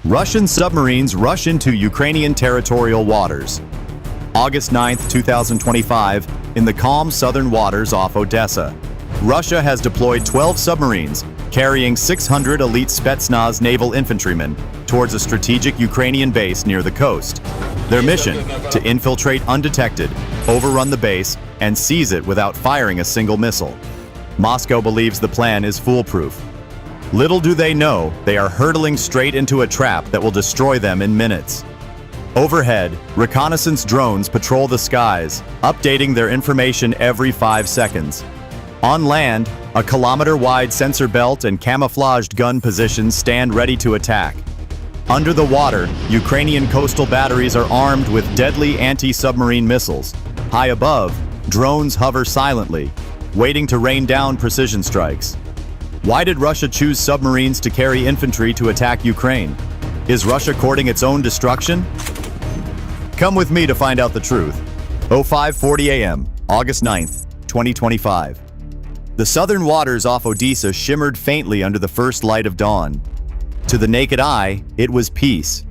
Russian submarines rush into Ukrainian territorial waters. August 9, 2025, in the calm southern waters off Odessa. Russia has deployed 12 submarines carrying 600 elite Spetsnaz naval infantrymen towards a strategic Ukrainian base near the coast. Their mission: to infiltrate undetected, overrun the base, and seize it without firing a single missile. Moscow believes the plan is foolproof. Little do they know, they are hurtling straight into a trap that will destroy them in minutes. Overhead, reconnaissance drones patrol the skies, updating their information every 5 seconds. On land, a kilometer-wide sensor belt and camouflaged gun positions stand ready to attack. Under the water, Ukrainian coastal batteries are armed with deadly anti-submarine missiles. High above, drones hover silently, waiting to rain down precision strikes. Why did Russia choose submarines to carry infantry to attack Ukraine? Is Russia courting its own destruction? Come with me to find out the truth. 05:40 a.m., August 9th, 2025. The southern waters off Odessa shimmered faintly under the first light of dawn. To the naked eye, it was peace.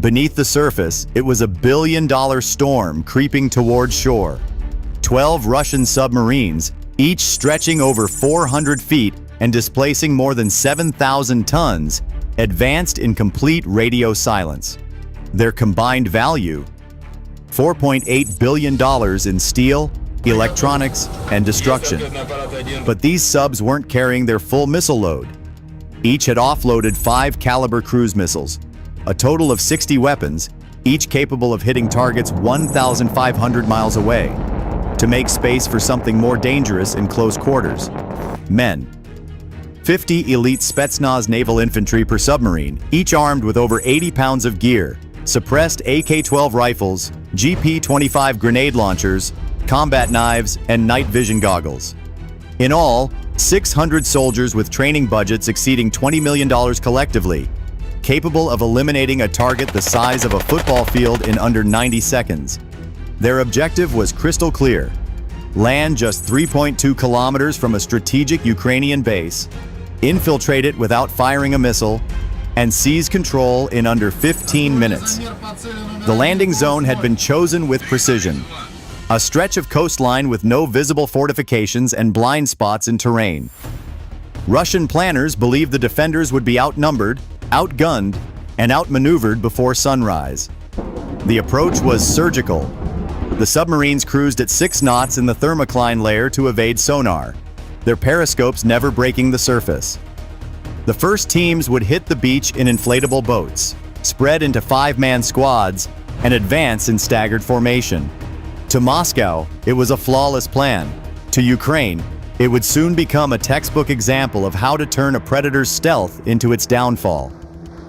Beneath the surface, it was a billion-dollar storm creeping toward shore. 12 Russian submarines, each stretching over 400 feet and displacing more than 7,000 tons, advanced in complete radio silence. Their combined value: $4.8 billion in steel, electronics, and destruction. But these subs weren't carrying their full missile load. Each had offloaded 5 caliber cruise missiles, a total of 60 weapons, each capable of hitting targets 1,500 miles away, to make space for something more dangerous in close quarters: men. 50 elite Spetsnaz naval infantry per submarine, each armed with over 80 pounds of gear, suppressed AK-12 rifles, GP-25 grenade launchers, combat knives, and night vision goggles. In all, 600 soldiers with training budgets exceeding $20 million collectively, capable of eliminating a target the size of a football field in under 90 seconds. Their objective was crystal clear: land just 3.2 kilometers from a strategic Ukrainian base, infiltrate it without firing a missile, and seize control in under 15 minutes. The landing zone had been chosen with precision: a stretch of coastline with no visible fortifications and blind spots in terrain. Russian planners believed the defenders would be outnumbered, outgunned, and outmaneuvered before sunrise. The approach was surgical. The submarines cruised at 6 knots in the thermocline layer to evade sonar, their periscopes never breaking the surface. The first teams would hit the beach in inflatable boats, spread into 5-man squads, and advance in staggered formation. To Moscow, it was a flawless plan. To Ukraine, it would soon become a textbook example of how to turn a predator's stealth into its downfall.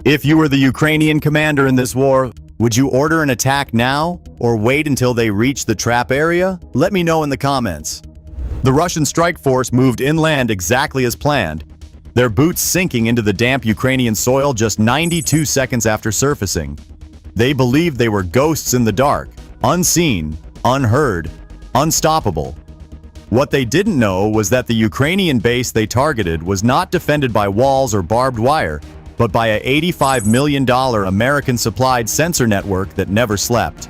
If you were the Ukrainian commander in this war, would you order an attack now, or wait until they reach the trap area? Let me know in the comments. The Russian strike force moved inland exactly as planned, their boots sinking into the damp Ukrainian soil just 92 seconds after surfacing. They believed they were ghosts in the dark, unseen, unheard, unstoppable. What they didn't know was that the Ukrainian base they targeted was not defended by walls or barbed wire, but by a $85 million American-supplied sensor network that never slept.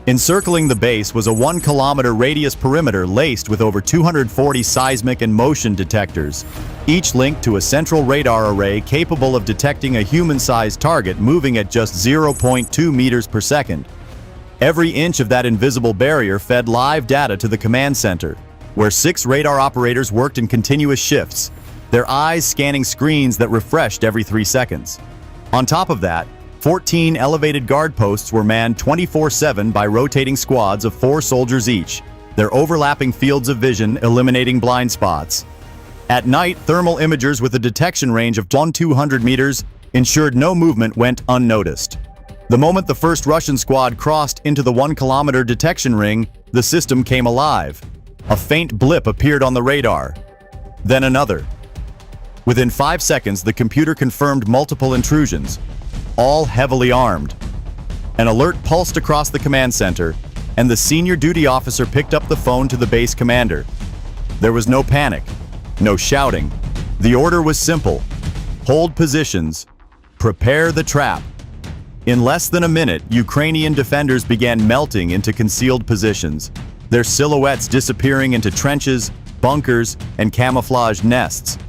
Encircling the base was a 1-kilometer radius perimeter laced with over 240 seismic and motion detectors, each linked to a central radar array capable of detecting a human-sized target moving at just 0.2 meters per second. Every inch of that invisible barrier fed live data to the command center, where 6 radar operators worked in continuous shifts, their eyes scanning screens that refreshed every 3 seconds. On top of that, 14 elevated guard posts were manned 24/7 by rotating squads of 4 soldiers each, their overlapping fields of vision eliminating blind spots. At night, thermal imagers with a detection range of 200 meters ensured no movement went unnoticed. The moment the first Russian squad crossed into the 1-kilometer detection ring, the system came alive. A faint blip appeared on the radar. Then another. Within 5 seconds, the computer confirmed multiple intrusions, all heavily armed. An alert pulsed across the command center, and the senior duty officer picked up the phone to the base commander. There was no panic, no shouting. The order was simple: hold positions, Prepare the trap. In less than a minute, Ukrainian defenders began melting into concealed positions, their silhouettes disappearing into trenches, bunkers, and camouflage nests.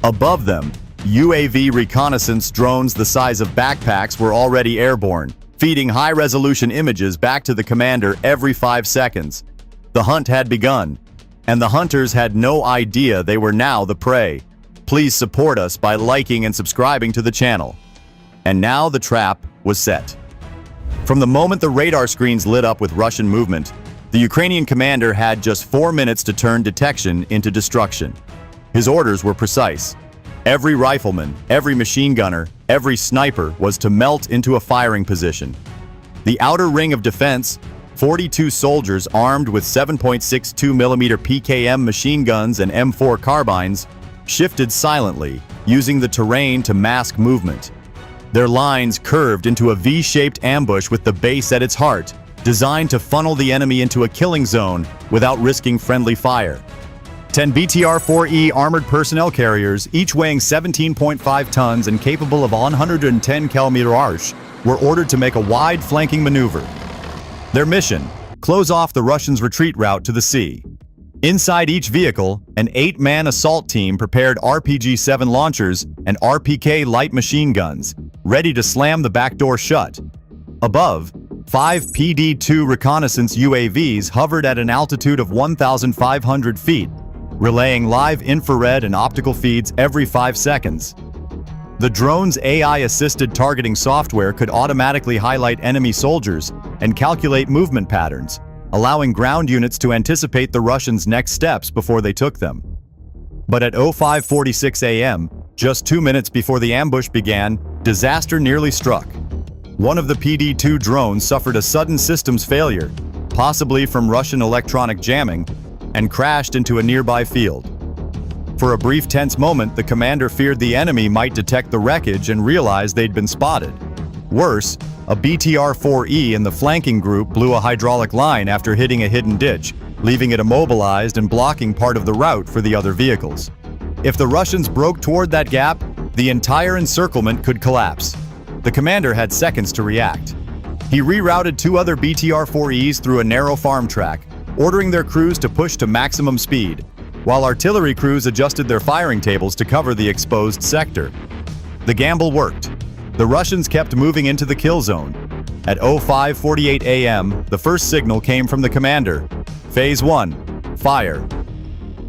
Above them, UAV reconnaissance drones the size of backpacks were already airborne, feeding high-resolution images back to the commander every 5 seconds. The hunt had begun, and the hunters had no idea they were now the prey. Please support us by liking and subscribing to the channel. And now the trap was set. From the moment the radar screens lit up with Russian movement, the Ukrainian commander had just 4 minutes to turn detection into destruction. His orders were precise. Every rifleman, every machine gunner, every sniper was to melt into a firing position. The outer ring of defense, 42 soldiers armed with 7.62mm PKM machine guns and M4 carbines, shifted silently, using the terrain to mask movement. Their lines curved into a V-shaped ambush with the base at its heart, designed to funnel the enemy into a killing zone without risking friendly fire. 10 BTR-4E armored personnel carriers, each weighing 17.5 tons and capable of 110 km/h, were ordered to make a wide flanking maneuver. Their mission: close off the Russians' retreat route to the sea. Inside each vehicle, an 8-man assault team prepared RPG-7 launchers and RPK light machine guns, ready to slam the back door shut. Above, 5 PD-2 reconnaissance UAVs hovered at an altitude of 1,500 feet, relaying live infrared and optical feeds every 5 seconds. The drone's AI-assisted targeting software could automatically highlight enemy soldiers and calculate movement patterns, allowing ground units to anticipate the Russians' next steps before they took them. But at 05:46 a.m., just 2 minutes before the ambush began, disaster nearly struck. One of the PD-2 drones suffered a sudden systems failure, possibly from Russian electronic jamming, and crashed into a nearby field. For a brief tense moment, the commander feared the enemy might detect the wreckage and realize they'd been spotted. Worse, a BTR-4E in the flanking group blew a hydraulic line after hitting a hidden ditch, leaving it immobilized and blocking part of the route for the other vehicles. If the Russians broke toward that gap, the entire encirclement could collapse. The commander had seconds to react. He rerouted 2 other BTR-4Es through a narrow farm track, ordering their crews to push to maximum speed, while artillery crews adjusted their firing tables to cover the exposed sector. The gamble worked. The Russians kept moving into the kill zone. At 05:48 a.m., the first signal came from the commander. Phase 1. Fire.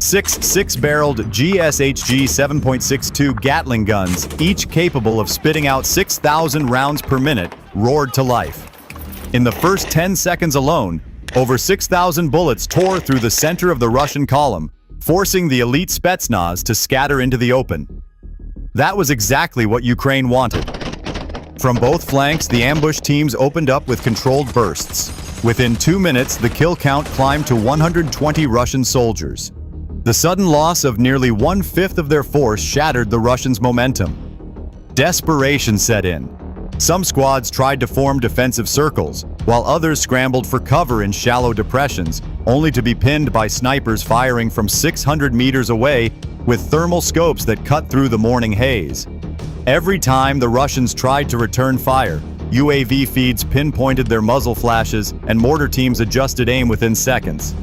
6 6-barreled GSHG 7.62 Gatling guns, each capable of spitting out 6,000 rounds per minute, roared to life. In the first 10 seconds alone, over 6,000 bullets tore through the center of the Russian column, forcing the elite Spetsnaz to scatter into the open. That was exactly what Ukraine wanted. From both flanks, the ambush teams opened up with controlled bursts. Within 2 minutes, the kill count climbed to 120 Russian soldiers. The sudden loss of nearly 1/5 of their force shattered the Russians' momentum. Desperation set in. Some squads tried to form defensive circles, while others scrambled for cover in shallow depressions, only to be pinned by snipers firing from 600 meters away with thermal scopes that cut through the morning haze. Every time the Russians tried to return fire, UAV feeds pinpointed their muzzle flashes and mortar teams adjusted aim within seconds.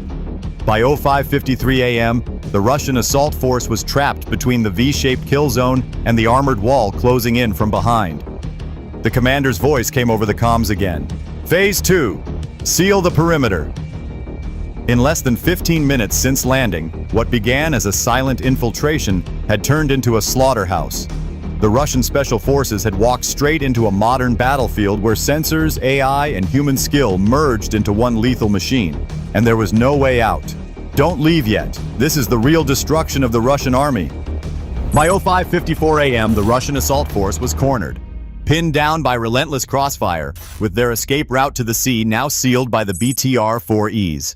By 05:53 a.m., the Russian assault force was trapped between the V-shaped kill zone and the armored wall closing in from behind. The commander's voice came over the comms again. Phase 2. Seal the perimeter. In less than 15 minutes since landing, what began as a silent infiltration had turned into a slaughterhouse. The Russian special forces had walked straight into a modern battlefield where sensors, AI, and human skill merged into one lethal machine, and there was no way out. Don't leave yet. This is the real destruction of the Russian army. By 05:54 a.m., the Russian assault force was cornered, pinned down by relentless crossfire, with their escape route to the sea now sealed by the BTR-4Es.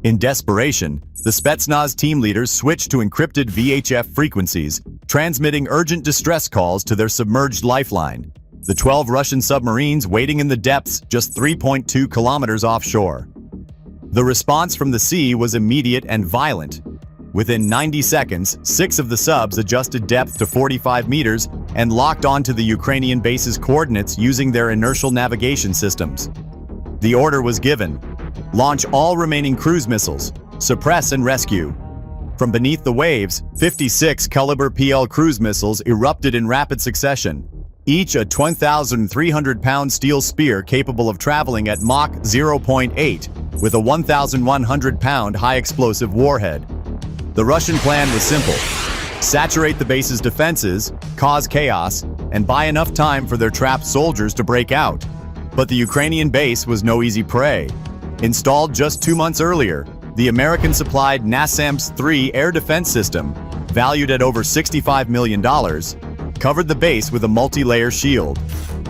In desperation, the Spetsnaz team leaders switched to encrypted VHF frequencies, transmitting urgent distress calls to their submerged lifeline, the 12 Russian submarines waiting in the depths just 3.2 kilometers offshore. The response from the sea was immediate and violent. Within 90 seconds, 6 of the subs adjusted depth to 45 meters and locked onto the Ukrainian base's coordinates using their inertial navigation systems. The order was given: launch all remaining cruise missiles, suppress and rescue. From beneath the waves, 56 caliber PL cruise missiles erupted in rapid succession, each a 1,300-pound steel spear capable of traveling at Mach 0.8 with a 1,100-pound high-explosive warhead. The Russian plan was simple: saturate the base's defenses, cause chaos, and buy enough time for their trapped soldiers to break out. But the Ukrainian base was no easy prey. Installed just 2 months earlier, the American-supplied NASAMS-3 air defense system, valued at over $65 million, covered the base with a multi-layer shield.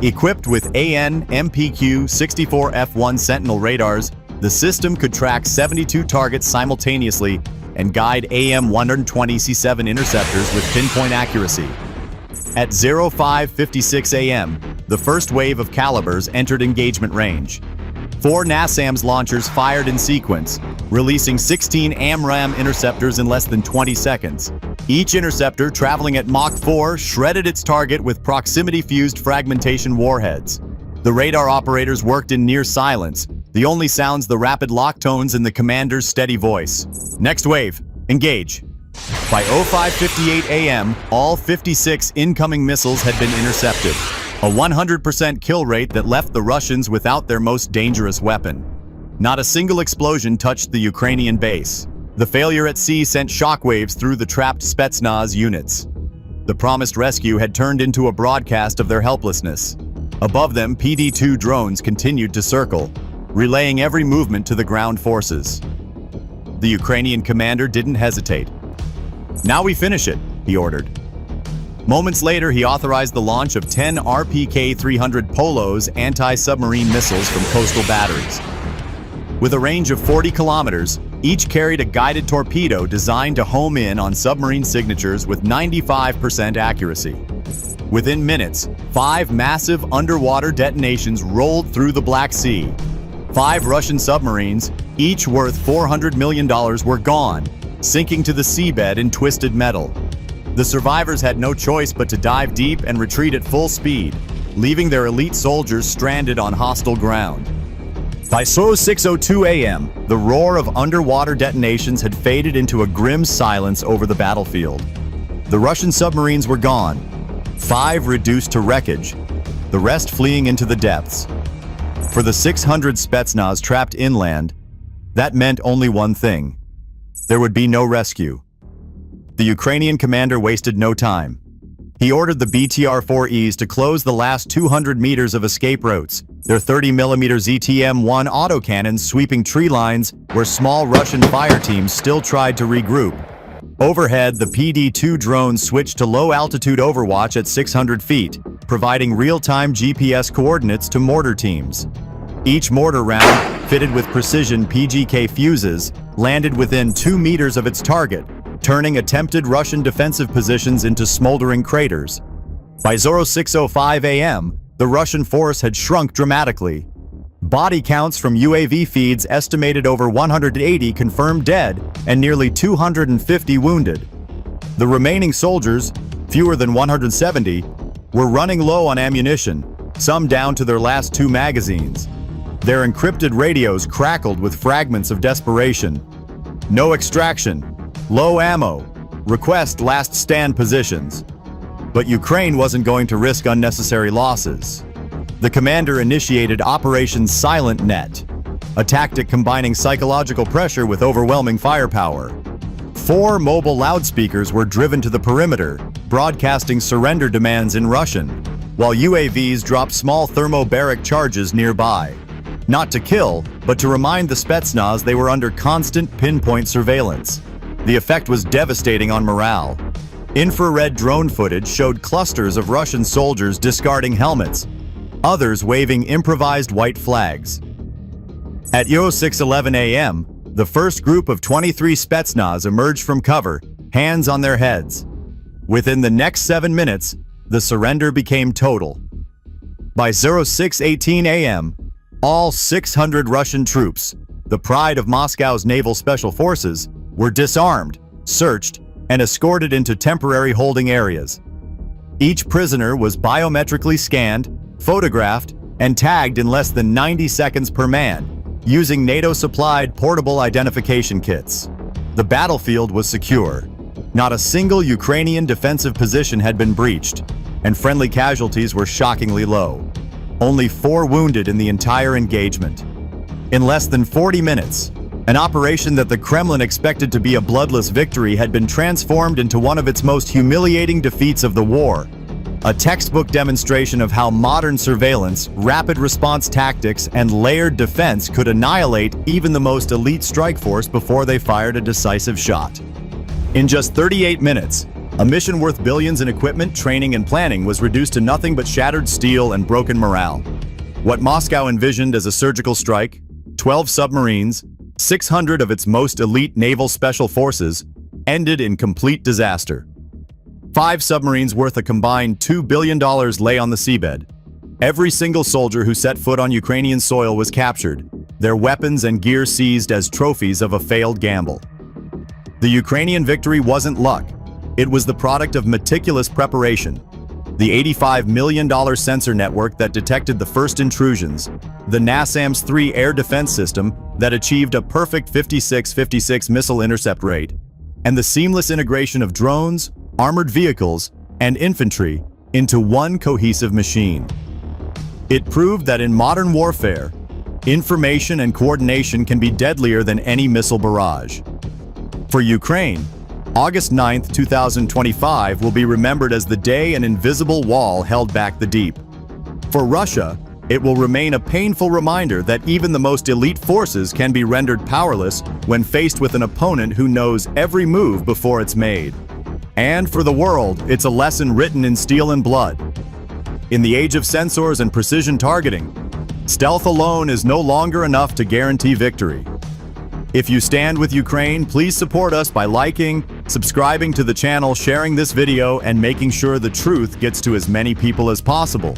Equipped with AN/MPQ-64F1 Sentinel radars, the system could track 72 targets simultaneously and guide AM-120C7 interceptors with pinpoint accuracy. At 05:56 a.m., the first wave of calibers entered engagement range. 4 NASAMS launchers fired in sequence, releasing 16 AMRAAM interceptors in less than 20 seconds. Each interceptor, traveling at Mach 4, shredded its target with proximity-fused fragmentation warheads. The radar operators worked in near silence, the only sounds the rapid lock tones in the commander's steady voice. Next wave, engage. By 05:58 a.m., all 56 incoming missiles had been intercepted, a 100% kill rate that left the Russians without their most dangerous weapon. Not a single explosion touched the Ukrainian base. The failure at sea sent shockwaves through the trapped Spetsnaz units. The promised rescue had turned into a broadcast of their helplessness. Above them, PD-2 drones continued to circle, relaying every movement to the ground forces. The Ukrainian commander didn't hesitate. "Now we finish it," he ordered. Moments later, he authorized the launch of 10 RPK-300 Polos anti-submarine missiles from coastal batteries. With a range of 40 kilometers, each carried a guided torpedo designed to home in on submarine signatures with 95% accuracy. Within minutes, 5 massive underwater detonations rolled through the Black Sea. 5 Russian submarines, each worth $400 million, were gone, sinking to the seabed in twisted metal. The survivors had no choice but to dive deep and retreat at full speed, leaving their elite soldiers stranded on hostile ground. By 06:02 a.m., the roar of underwater detonations had faded into a grim silence over the battlefield. The Russian submarines were gone, 5 reduced to wreckage, the rest fleeing into the depths. For the 600 Spetsnaz trapped inland, that meant only one thing: there would be no rescue. The Ukrainian commander wasted no time. He ordered the BTR-4Es to close the last 200 meters of escape routes, their 30mm ZTM-1 autocannons sweeping tree lines where small Russian fire teams still tried to regroup. Overhead, the PD-2 drones switched to low-altitude overwatch at 600 feet, providing real-time GPS coordinates to mortar teams. Each mortar round, fitted with precision PGK fuses, landed within 2 meters of its target, turning attempted Russian defensive positions into smoldering craters. By 06:05 a.m., the Russian force had shrunk dramatically. Body counts from UAV feeds estimated over 180 confirmed dead and nearly 250 wounded. The remaining soldiers, fewer than 170, were running low on ammunition, some down to their last 2 magazines. Their encrypted radios crackled with fragments of desperation. "No extraction. Low ammo. Request last stand positions." But Ukraine wasn't going to risk unnecessary losses. The commander initiated Operation Silent Net, a tactic combining psychological pressure with overwhelming firepower. 4 mobile loudspeakers were driven to the perimeter, broadcasting surrender demands in Russian, while UAVs dropped small thermobaric charges nearby. Not to kill, but to remind the Spetsnaz they were under constant pinpoint surveillance. The effect was devastating on morale. Infrared drone footage showed clusters of Russian soldiers discarding helmets, others waving improvised white flags. At 06:11 a.m., the first group of 23 Spetsnaz emerged from cover, hands on their heads. Within the next 7 minutes, the surrender became total. By 06:18 a.m., all 600 Russian troops, the pride of Moscow's naval special forces, were disarmed, searched, and escorted into temporary holding areas. Each prisoner was biometrically scanned, photographed, and tagged in less than 90 seconds per man, using NATO-supplied portable identification kits. The battlefield was secure. Not a single Ukrainian defensive position had been breached, and friendly casualties were shockingly low. Only 4 wounded in the entire engagement. In less than 40 minutes, an operation that the Kremlin expected to be a bloodless victory had been transformed into one of its most humiliating defeats of the war. A textbook demonstration of how modern surveillance, rapid response tactics, and layered defense could annihilate even the most elite strike force before they fired a decisive shot. In just 38 minutes, a mission worth billions in equipment, training, and planning was reduced to nothing but shattered steel and broken morale. What Moscow envisioned as a surgical strike, 12 submarines, 600 of its most elite naval special forces, ended in complete disaster. 5 submarines worth a combined $2 billion lay on the seabed. Every single soldier who set foot on Ukrainian soil was captured, their weapons and gear seized as trophies of a failed gamble. The Ukrainian victory wasn't luck. It was the product of meticulous preparation. The $85 million sensor network that detected the first intrusions, the NASAMS-3 air defense system that achieved a perfect 56-56 missile intercept rate, and the seamless integration of drones, armored vehicles, and infantry into one cohesive machine. It proved that in modern warfare, information and coordination can be deadlier than any missile barrage. For Ukraine, August 9, 2025 will be remembered as the day an invisible wall held back the deep. For Russia, it will remain a painful reminder that even the most elite forces can be rendered powerless when faced with an opponent who knows every move before it's made. And for the world, it's a lesson written in steel and blood. In the age of sensors and precision targeting, stealth alone is no longer enough to guarantee victory. If you stand with Ukraine, please support us by liking, subscribing to the channel, sharing this video, and making sure the truth gets to as many people as possible.